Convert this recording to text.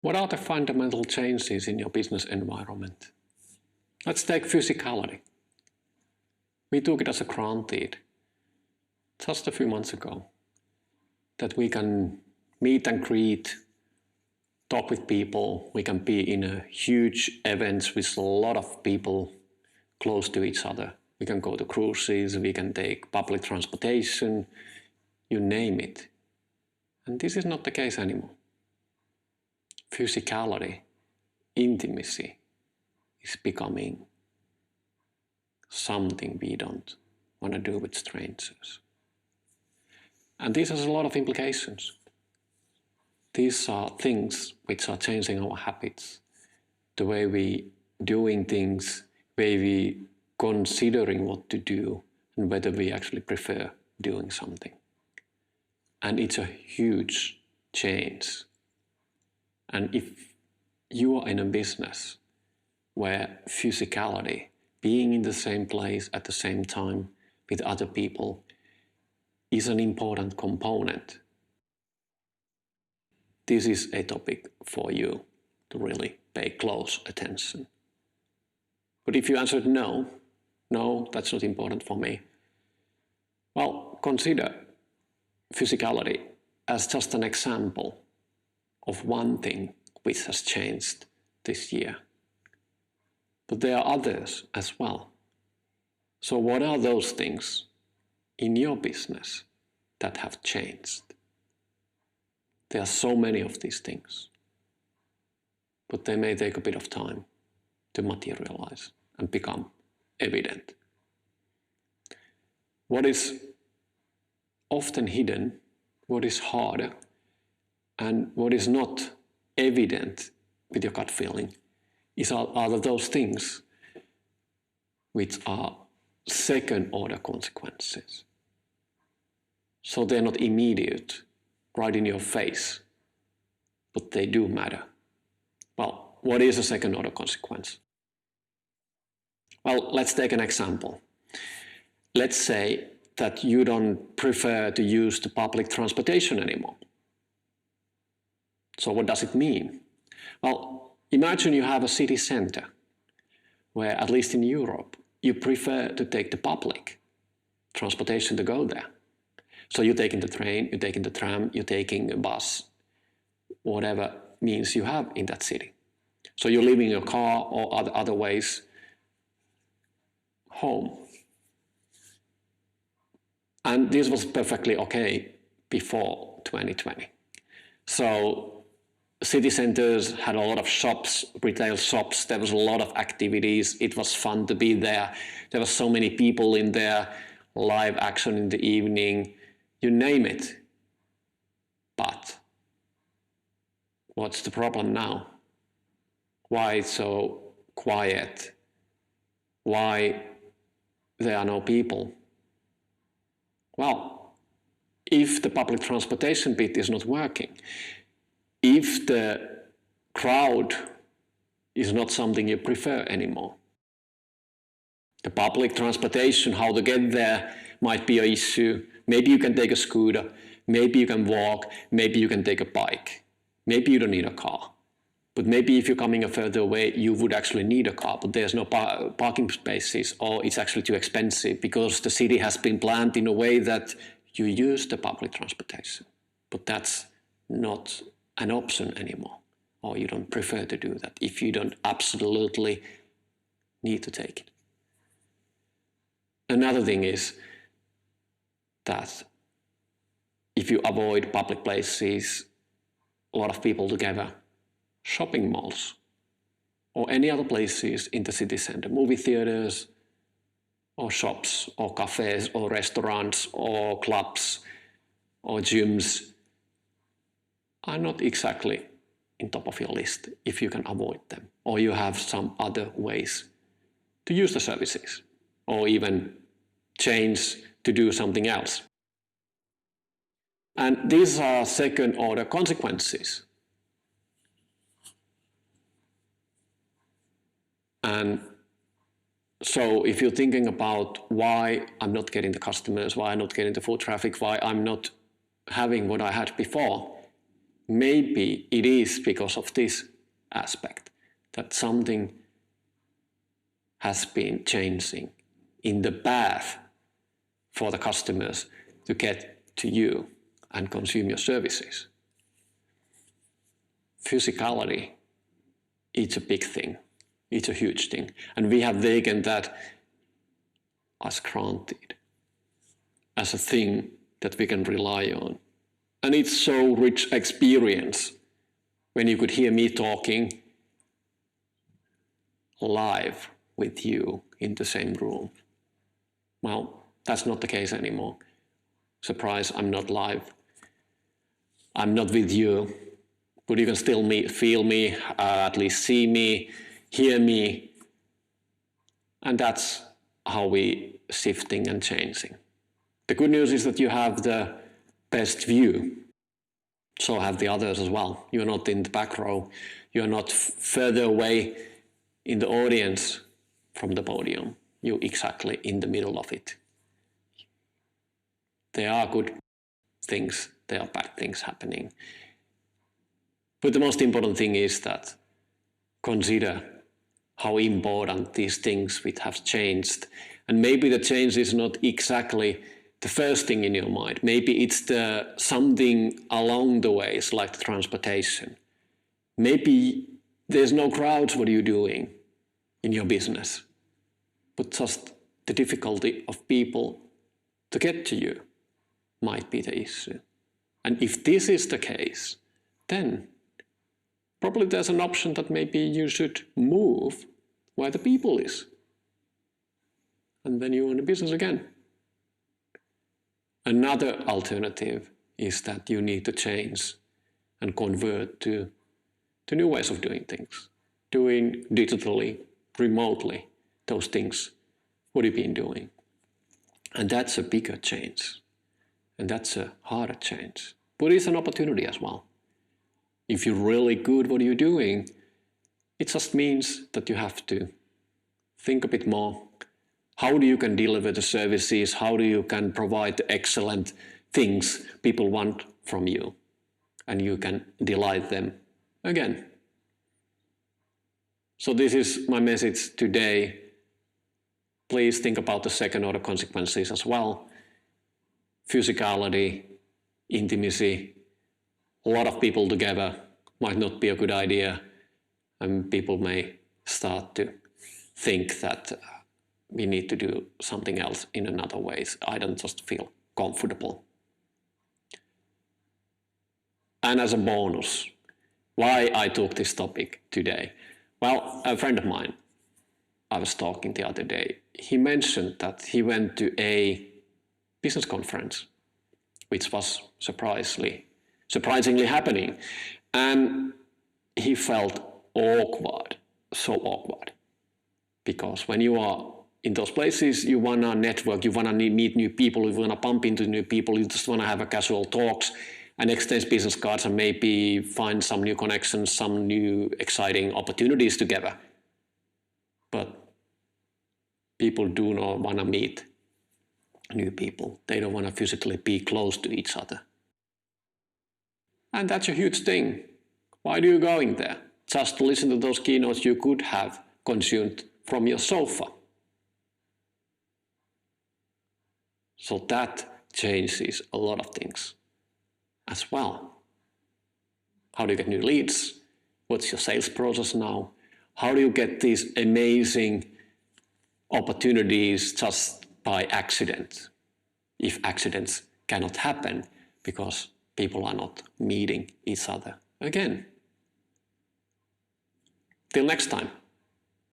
What are the fundamental changes in your business environment? Let's take physicality. We took it as a granted just a few months ago that we can meet and greet, talk with people, we can be in a huge events with a lot of people close to each other. We can go to cruises, we can take public transportation, you name it. And this is not the case anymore. Physicality, intimacy is becoming something we don't want to do with strangers. And this has a lot of implications. These are things which are changing our habits, the way we doing things, the way we considering what to do, and whether we actually prefer doing something. And it's a huge change. And if you are in a business where physicality, being in the same place at the same time with other people, is an important component, this is a topic for you to really pay close attention. But if you answered no, that's not important for me, well, consider physicality as just an example of one thing which has changed this year. But there are others as well. So what are those things in your business that have changed? There are so many of these things, but they may take a bit of time to materialize and become evident. What is often hidden, what is harder, and what is not evident with your gut feeling are those things which are second-order consequences. So they're not immediate, right in your face, but they do matter. Well, what is a second-order consequence? Well, let's take an example. Let's say that you don't prefer to use the public transportation anymore. So what does it mean? Well, imagine you have a city center where, at least in Europe, you prefer to take the public transportation to go there. So you're taking the train, you're taking the tram, you're taking a bus, whatever means you have in that city. So you're leaving your car or other ways home. And this was perfectly okay before 2020. So city centers had a lot of shops, retail shops, there was a lot of activities, it was fun to be there. There were so many people in there, live action in the evening, you name it. But what's the problem now? Why it's so quiet? Why there are no people? Well, if the public transportation bit is not working, if the crowd is not something you prefer anymore, the public transportation, how to get there, might be an issue. Maybe you can take a scooter, maybe you can walk, maybe you can take a bike. Maybe you don't need a car. But maybe if you're coming a further away, you would actually need a car, but there's no parking spaces, or it's actually too expensive because the city has been planned in a way that you use the public transportation. But that's not an option anymore, or you don't prefer to do that if you don't absolutely need to take it. Another thing is that if you avoid public places, a lot of people together, shopping malls, or any other places in the city center, movie theaters, or shops, or cafes, or restaurants, or clubs, or gyms, are not exactly in top of your list if you can avoid them, or you have some other ways to use the services, or even change to do something else. And these are second-order consequences. And so if you're thinking about why I'm not getting the customers, why I'm not getting the foot traffic, why I'm not having what I had before, maybe it is because of this aspect that something has been changing in the path for the customers to get to you and consume your services. Physicality, it's a big thing. It's a huge thing. And we have taken that as granted, as a thing that we can rely on. And it's so rich experience when you could hear me talking live with you in the same room. Well, that's not the case anymore. Surprise, I'm not live. I'm not with you, but you can still feel me, at least see me, hear me. And that's how we shifting and changing. The good news is that you have the best view. So have the others as well. You're not in the back row. You're not further away in the audience from the podium. You're exactly in the middle of it. There are good things, there are bad things happening. But the most important thing is that consider how important these things which have changed. And maybe the change is not exactly the first thing in your mind. Maybe it's the something along the ways, like the transportation. Maybe there's no crowds, what are you doing in your business? But just the difficulty of people to get to you might be the issue. And if this is the case, then probably there's an option that maybe you should move where the people is. And then you're in the business again. Another alternative is that you need to change and convert to new ways of doing things. Doing digitally, remotely, those things, what you've been doing. And that's a bigger change. And that's a harder change. But it's an opportunity as well. If you're really good what you're doing, it just means that you have to think a bit more. How do you can deliver the services? How do you can provide the excellent things people want from you? And you can delight them again. So this is my message today. Please think about the second order consequences as well. Physicality, intimacy, a lot of people together might not be a good idea, and people may start to think that we need to do something else in another ways. I don't just feel comfortable. And as a bonus, why I took this topic today? Well, a friend of mine, I was talking the other day, he mentioned that he went to a business conference, which was surprisingly happening. And he felt awkward, so awkward. Because when you are in those places, you want to network, you want to meet new people, you want to bump into new people, you just want to have a casual talks and exchange business cards and maybe find some new connections, some new exciting opportunities together. But people do not want to meet new people. They don't want to physically be close to each other. And that's a huge thing. Why do you go in there? Just to listen to those keynotes you could have consumed from your sofa. So that changes a lot of things as well. How do you get new leads? What's your sales process now? How do you get these amazing opportunities just by accident? If accidents cannot happen because people are not meeting each other again. Till next time.